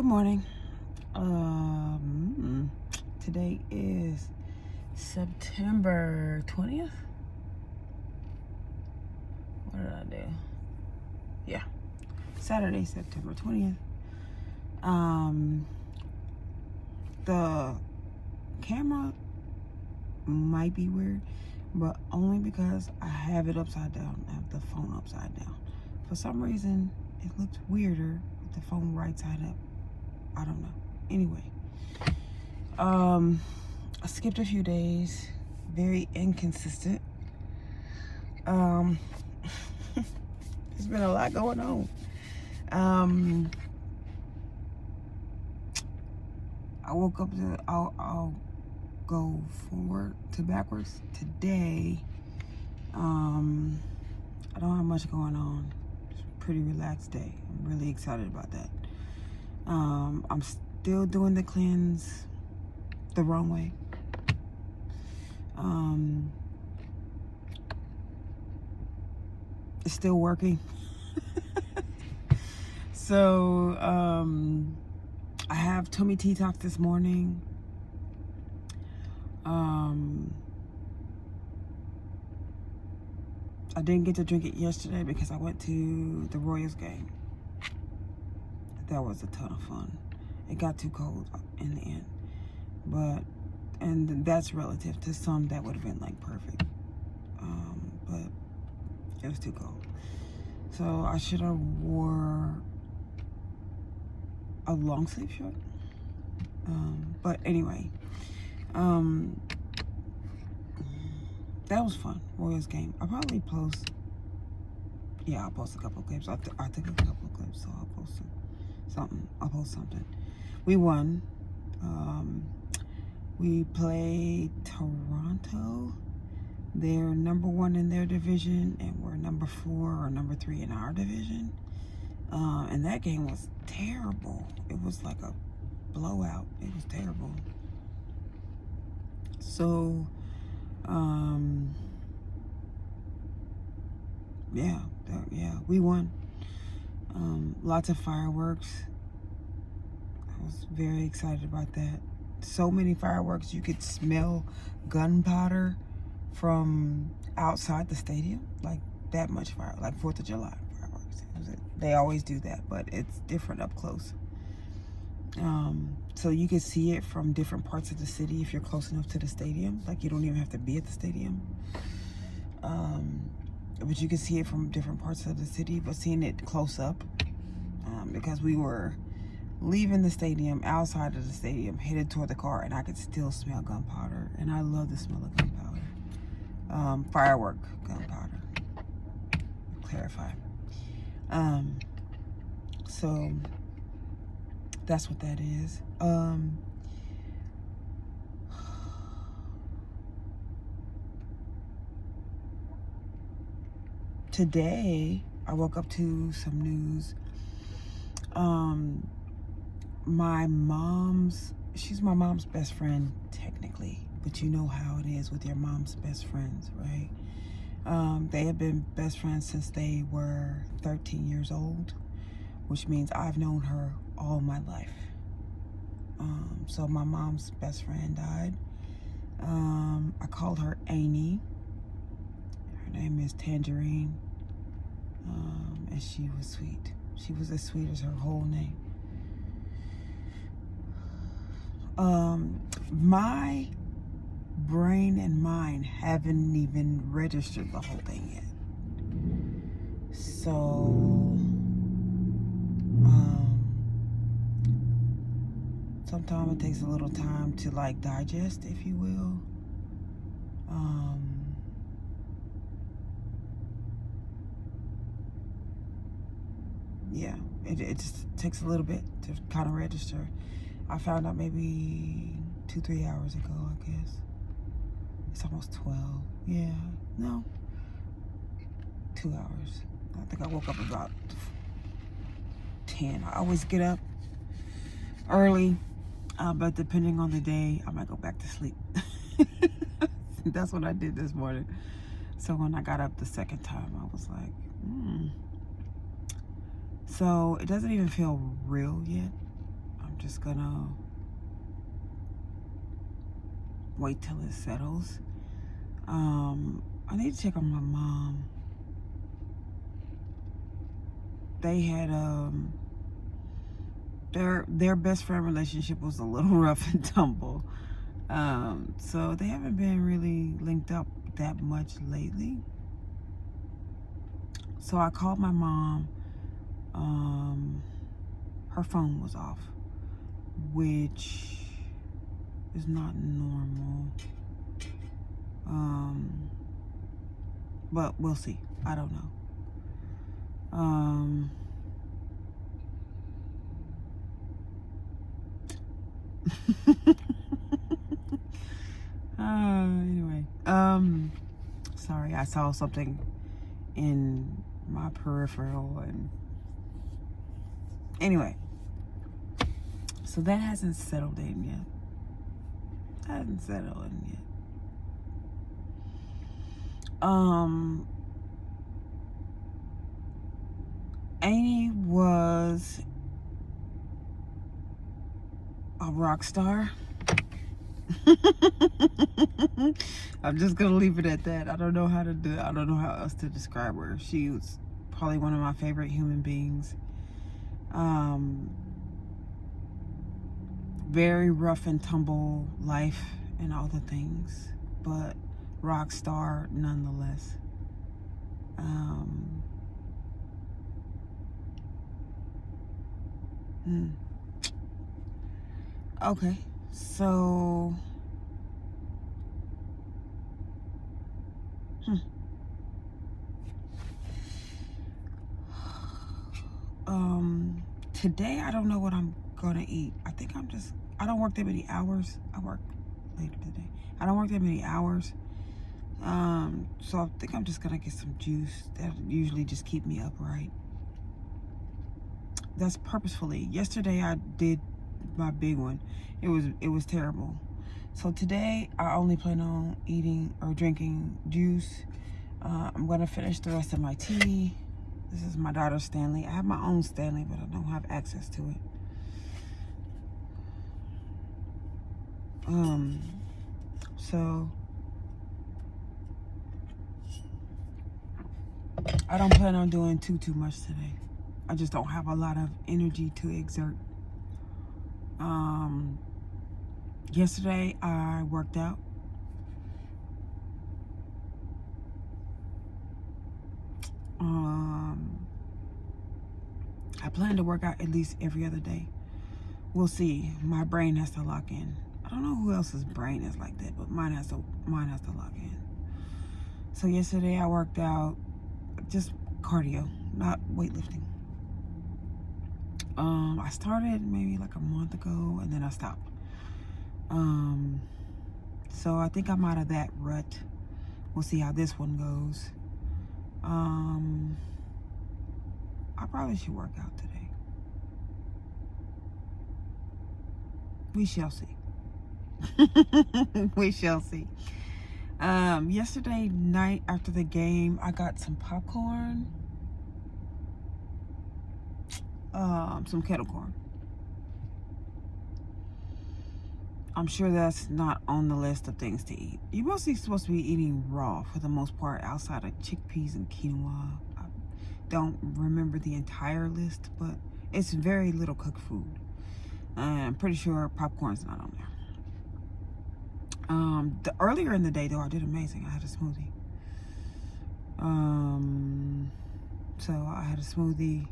Good morning. Today is September 20th. What did I do? Yeah, Saturday, September 20th. The camera might be weird, but only because I have it upside down. I have the phone upside down. For some reason, it looked weirder with the phone right side up. I don't know. Anyway, I skipped a few days. Very inconsistent. There's been a lot going on. I woke up to, I'll go forward to backwards. Today, I don't have much going on. It's a pretty relaxed day. I'm really excited about that. I'm still doing the cleanse the wrong way. It's still working. So, I have tummy detox this morning. I didn't get to drink it yesterday because I went to the Royals game. That was a ton of fun. It got too cold in the end, and that's relative to some. That would have been like perfect, but it was too cold. So I should have wore a long sleeve shirt. But anyway, that was fun. Royals game. I'll probably post. Yeah, I'll post a couple of clips. I took a couple of clips, so I'll post something. I'll post something. We won. We played Toronto. They're number 1 in their division, and we're number 4 or number 3 in our division. And that game was terrible. It was like a blowout. It was terrible. So, yeah, we won. Lots of fireworks. I was very excited about that. So many fireworks. You could smell gunpowder from outside the stadium. Like that much fire, like 4th of July fireworks. They always do that, but it's different up close. So you can see it from different parts of the city if you're close enough to the stadium. Like you don't even have to be at the stadium. But you can see it from different parts of the city, but seeing it close up, because we were leaving the stadium, outside of the stadium, headed toward the car, and I could still smell gunpowder, and I love the smell of gunpowder. Firework gunpowder, clarify. So that's what that is. Today, I woke up to some news. She's my mom's best friend, technically, but you know how it is with your mom's best friends, right? They have been best friends since they were 13 years old, which means I've known her all my life. So my mom's best friend died. I called her Amy. Her name is Tangerine. And she was sweet. She was as sweet as her whole name. My brain and mind haven't even registered the whole thing yet. So, sometimes it takes a little time to like digest, if you will. Yeah, it just takes a little bit to kind of register. I found out maybe 2-3 hours ago, I guess. It's almost 12. Yeah, no, 2 hours. I think I woke up about 10. I always get up early, but depending on the day, I might go back to sleep. That's what I did this morning. So when I got up the second time, I was like, So it doesn't even feel real yet. just gonna wait till it settles. I need to check on my mom. They had their best friend relationship was a little rough and tumble. So they haven't been really linked up that much lately. So I called my mom. Her phone was off, which is not normal. But we'll see. I don't know. Anyway, sorry, I saw something in my peripheral, and anyway, so that hasn't settled in yet. Amy was a rock star. I'm just gonna leave it at that. I don't know how else to describe her. She was probably one of my favorite human beings. Very rough and tumble life and all the things, but rock star nonetheless. Okay, so today I don't know what I'm gonna eat. I don't work that many hours. I work later today. I don't work that many hours. So I think I'm just gonna get some juice. That usually just keep me upright. That's purposefully. Yesterday I did my big one. It was terrible. So today I only plan on eating or drinking juice. I'm gonna finish the rest of my tea. This is my daughter's Stanley. I have my own Stanley, but I don't have access to it. So I don't plan on doing too much today. I just don't have a lot of energy to exert. Yesterday I worked out. I plan to work out at least every other day. We'll see. My brain has to lock in. I don't know who else's brain is like that, but mine has to lock in. So yesterday I worked out, just cardio, not weightlifting. I started maybe like a month ago and then I stopped. So I think I'm out of that rut. We'll see how this one goes. I probably should work out today. We shall see. We shall see. Yesterday night after the game, I got some popcorn, some kettle corn. I'm sure that's not on the list of things to eat. You're mostly supposed to be eating raw for the most part, outside of chickpeas and quinoa. I don't remember the entire list, but it's very little cooked food. I'm pretty sure popcorn's not on there. Earlier in the day, though, I did amazing. I had a smoothie. So I had a smoothie,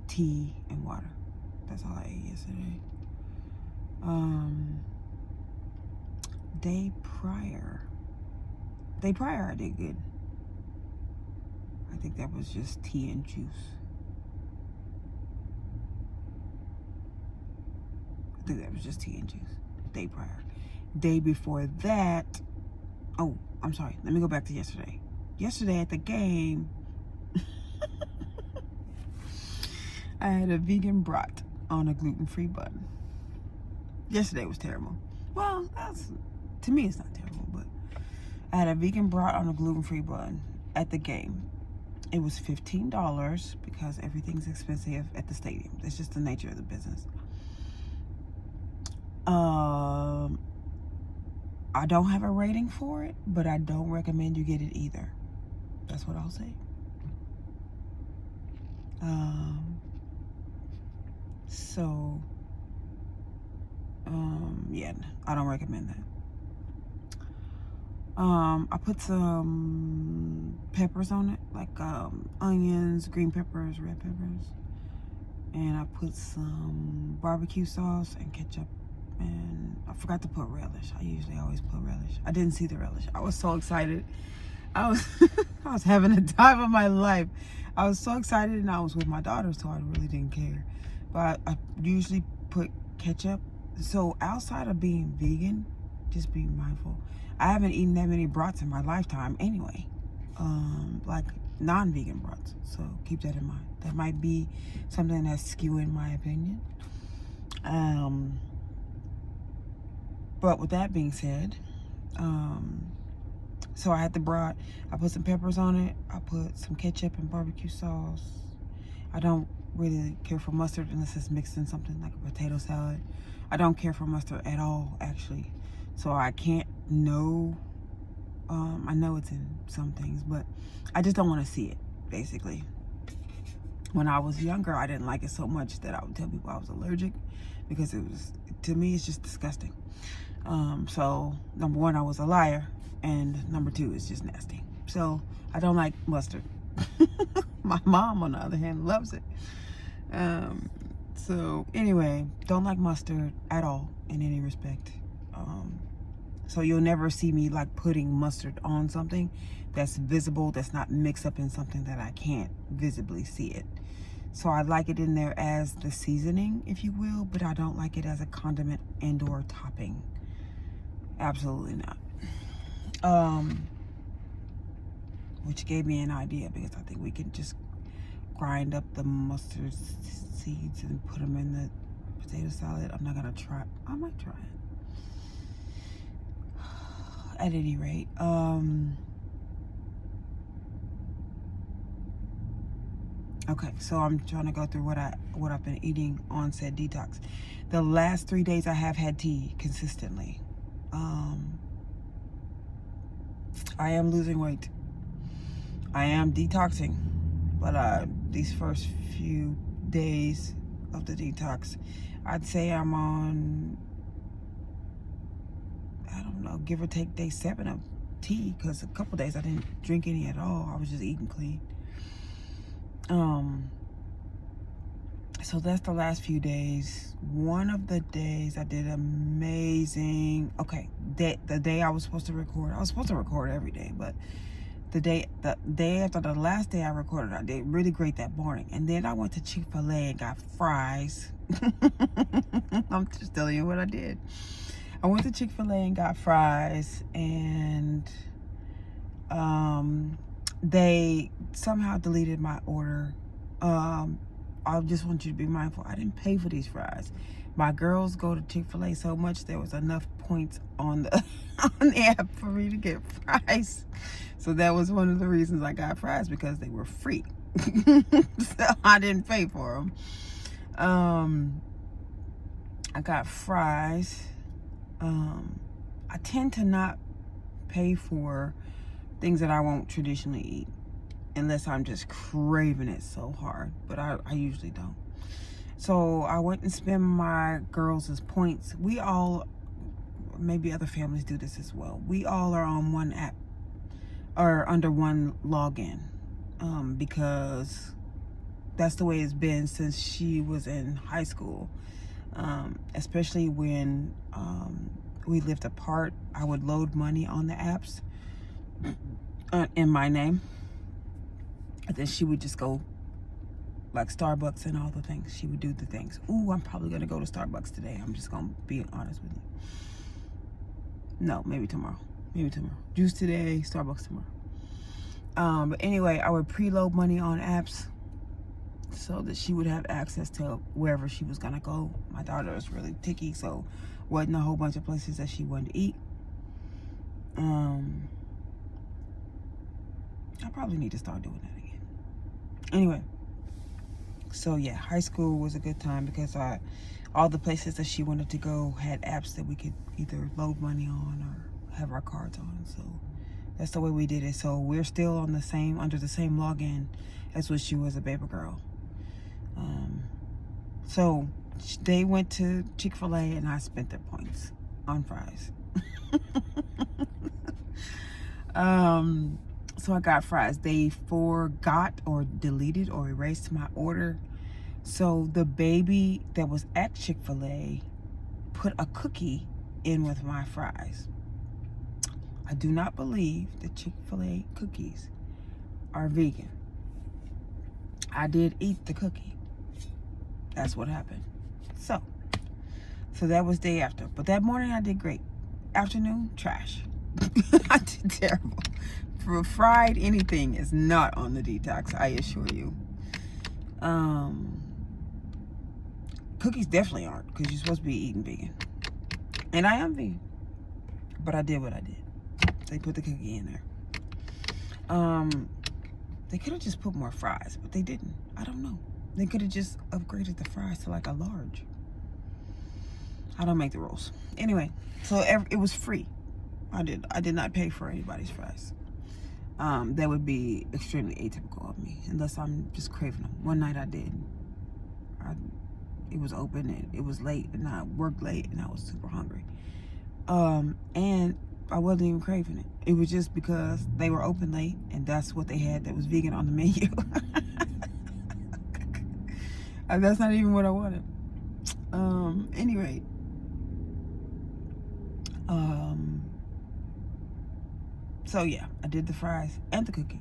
tea, and water. That's all I ate yesterday. Day prior I did good. I think that was just tea and juice. Day prior. Day before that, oh, I'm sorry, let me go back to yesterday. Yesterday at the game, I had a vegan brat on a gluten-free bun. Yesterday was terrible. Well, to me it's not terrible, but I had a vegan brat on a gluten-free bun at the game. It was $15 because everything's expensive at the stadium. It's just the nature of the business. I don't have a rating for it, but I don't recommend you get it either. That's what I'll say. Yeah, I don't recommend that. I put some peppers on it, like onions, green peppers, red peppers, and I put some barbecue sauce and ketchup, and I forgot to put relish. I usually always put relish. I didn't see the relish. I was so excited. I was I was having a time of my life. I was so excited, and I was with my daughter, so I really didn't care. But I usually put ketchup. So outside of being vegan, just be mindful. I haven't eaten that many brats in my lifetime anyway, like non-vegan brats. So keep that in mind. That might be something that's skewing my opinion. But with that being said, so I had the brat. I put some peppers on it. I put some ketchup and barbecue sauce. I don't really care for mustard unless it's mixed in something like a potato salad. I don't care for mustard at all, actually. So I can't know. I know it's in some things, but I just don't want to see it, basically. When I was younger, I didn't like it so much that I would tell people I was allergic because it was, to me, it's just disgusting. So number one, I was a liar, and number two, it's just nasty. So I don't like mustard. My mom, on the other hand, loves it. So anyway, don't like mustard at all in any respect. So you'll never see me like putting mustard on something that's visible, that's not mixed up in something that I can't visibly see it. So I like it in there as the seasoning, if you will, but I don't like it as a condiment and or topping. Absolutely not. Which gave me an idea, because I think we can just grind up the mustard seeds and put them in the potato salad. I'm not gonna try. I might try it. At any rate, okay, so I'm trying to go through what I've been eating on said detox. The last 3 days I have had tea consistently. I am losing weight. I am detoxing, but these first few days of the detox, I'd say I'm on, I don't know, give or take day 7 of tea, because a couple days I didn't drink any at all. I was just eating clean. So that's the last few days. One of the days I did amazing. Okay, the day I was supposed to record every day, but the day after the last day I recorded, I did really great that morning. And then I went to Chick-fil-A and got fries. I'm just telling you what I did. I went to Chick-fil-A and got fries, and they somehow deleted my order. I just want you to be mindful. I didn't pay for these fries. My girls go to Chick-fil-A so much, there was enough points on the on the app for me to get fries. So that was one of the reasons I got fries, because they were free. So I didn't pay for them. I got fries. I tend to not pay for things that I won't traditionally eat, unless I'm just craving it so hard, but I usually don't. So I went and spent my girls' points. We all, maybe other families do this as well, we all are on one app or under one login, because that's the way it's been since she was in high school. Especially when we lived apart, I would load money on the apps in my name. And then she would just go, like Starbucks and all the things. She would do the things. Ooh, I'm probably going to go to Starbucks today. I'm just going to be honest with you. No, maybe tomorrow. Maybe tomorrow. Juice today, Starbucks tomorrow. But anyway, I would preload money on apps so that she would have access to wherever she was going to go. My daughter is really picky, so wasn't a whole bunch of places that she wanted to eat. I probably need to start doing that again. Anyway, so yeah, high school was a good time because all the places that she wanted to go had apps that we could either load money on or have our cards on. So that's the way we did it. So we're still on under the same login as when she was a baby girl. So they went to Chick-fil-A and I spent their points on fries. So I got fries. They forgot or deleted or erased my order. So the baby that was at Chick-fil-A put a cookie in with my fries. I do not believe that Chick-fil-A cookies are vegan. I did eat the cookie. That's what happened. So that was day after. But that morning I did great. Afternoon, trash. I did terrible. For fried anything is not on the detox, I assure you. Cookies definitely aren't, because you're supposed to be eating vegan. And I am vegan. But I did what I did. They put the cookie in there. They could have just put more fries, but they didn't. I don't know. They could have just upgraded the fries to like a large. I don't make the rules. Anyway, so it was free. I did not pay for anybody's fries. That would be extremely atypical of me, unless I'm just craving them. One night I did. It was open and it was late, and I worked late, and I was super hungry. And I wasn't even craving it. It was just because they were open late, and that's what they had that was vegan on the menu. And that's not even what I wanted. Anyway. So yeah, I did the fries and the cookie.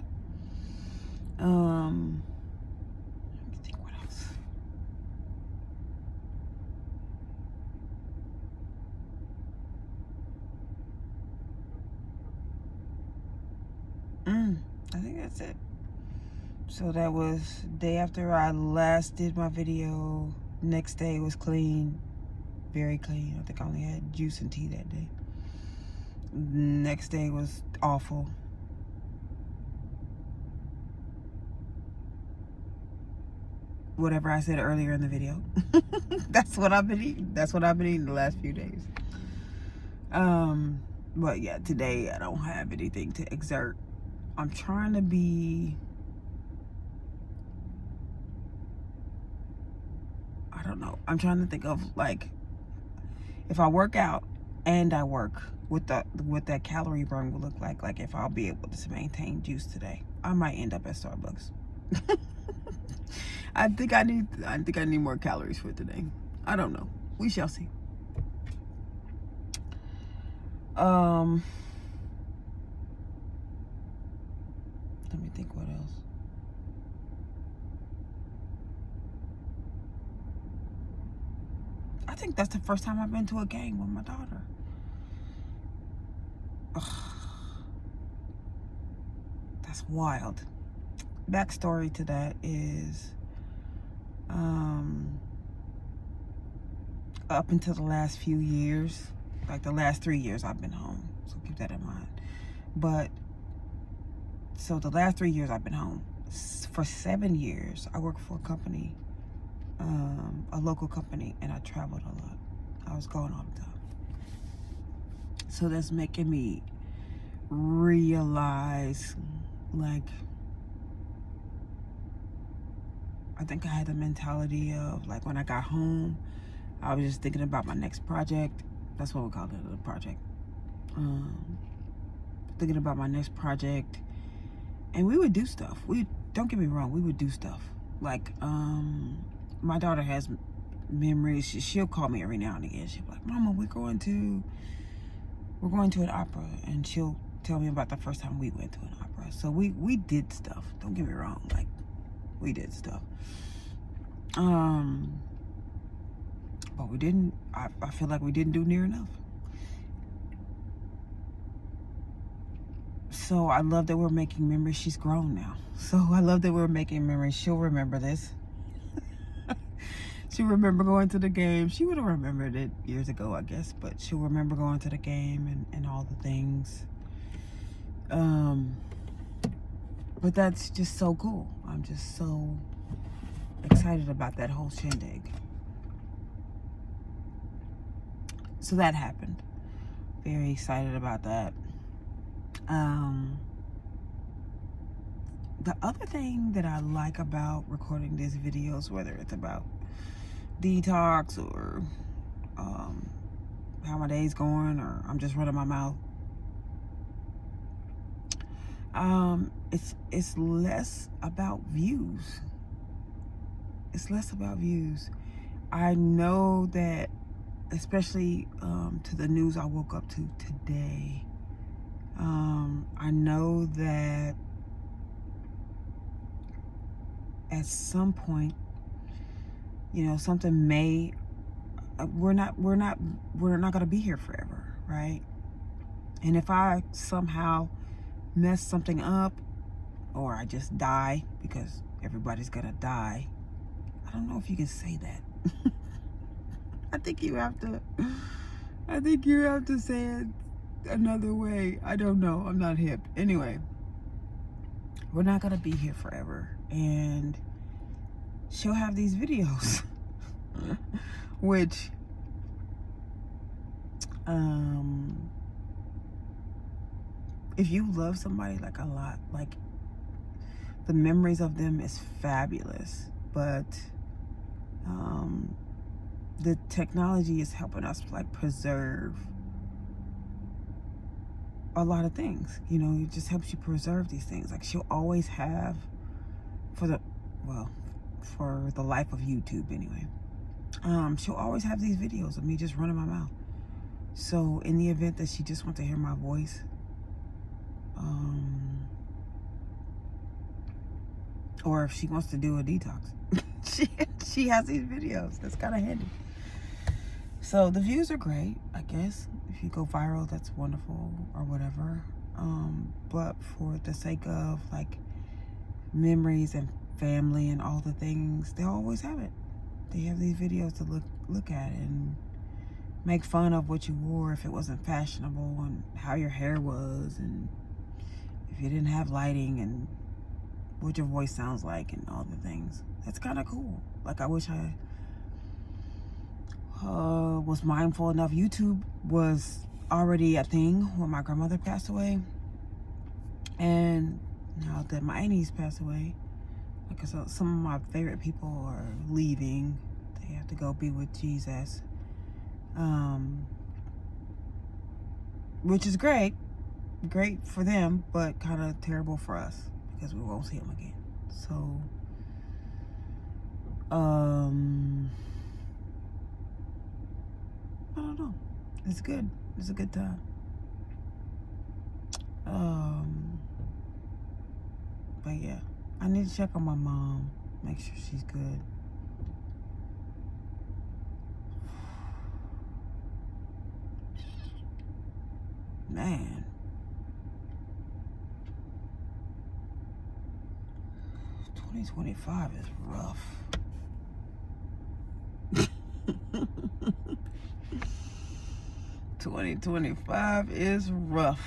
Let me think what else. I think that's it. So that was day after I last did my video. Next day was clean, very clean. I think I only had juice and tea that day. Next day was awful. Whatever I said earlier in the video. That's what I've been eating. That's what I've been eating the last few days. But yeah, today I don't have anything to exert. I'm trying to be, I don't know. I'm trying to think of, like, if I work out and I work, what that calorie burn will look like. Like if I'll be able to maintain juice today. I might end up at Starbucks. I think I need more calories for today. I don't know. We shall see. Let me think what else. I think that's the first time I've been to a game with my daughter. Ugh. That's wild. Backstory to that is, up until the last few years, like the last 3 years I've been home. So keep that in mind. But, so the last 3 years I've been home. For 7 years, I worked for a company, a local company, and I traveled a lot. I was gone all the time. So that's making me realize, like, I think I had the mentality of, like, when I got home, I was just thinking about my next project. That's what we call it, a project. Thinking about my next project. And we would do stuff. Don't get me wrong, we would do stuff. Like, my daughter has memories. She'll call me every now and again. She'll be like, Mama, we're going to an opera. And she'll tell me about the first time we went to an opera. So we did stuff. Don't get me wrong. Like, we did stuff. But we didn't, I feel like we didn't do near enough. So I love that we're making memories. She's grown now. So I love that we're making memories. She'll remember this. She'll remember going to the game. She would have remembered it years ago, I guess. But she'll remember going to the game and all the things. But that's just so cool. I I'm just so excited about that whole shindig. So that happened. Very excited about that. The other thing that I like about recording these videos, whether it's about detox or how my day's going, or I'm just running my mouth, it's less about views. It's less about views. I know that, especially to the news I woke up to today, I know that at some point, you know, something may, we're not going to be here forever, right? And if I somehow mess something up, or I just die, because everybody's gonna die. I don't know if you can say that. I think you have to say it another way. I don't know. I'm not hip. Anyway, we're not gonna be here forever, and she'll have these videos, which if you love somebody like a lot, like, the memories of them is fabulous, but the technology is helping us like preserve a lot of things. You know, it just helps you preserve these things. Like, she'll always have, for the life of YouTube anyway, she'll always have these videos of me just running my mouth. So in the event that she just wants to hear my voice, or if she wants to do a detox, she has these videos. That's kind of handy. So the views are great, I guess. If you go viral, that's wonderful, or whatever. But for the sake of like memories and family and all the things, they'll always have it. They have these videos to look at and make fun of what you wore if it wasn't fashionable, and how your hair was, and if you didn't have lighting, and what your voice sounds like, and all the things. That's kind of cool. Like, I wish I was mindful enough. YouTube was already a thing when my grandmother passed away, and now that my aunties passed away, because some of my favorite people are leaving, they have to go be with Jesus, which is great for them, but kind of terrible for us, because we won't see them again. So I don't know. It's good. It's a good time. But yeah, I need to check on my mom, make sure she's good. Man, 2025 is rough. 2025 is rough.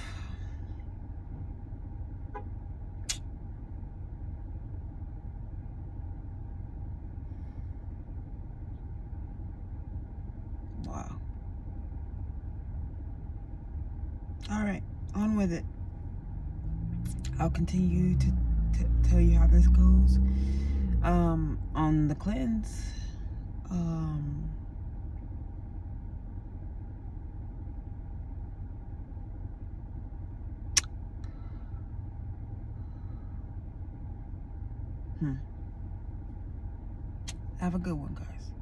Wow. All right, on with it. I'll continue to tell you how this goes. On the cleanse, have a good one, guys.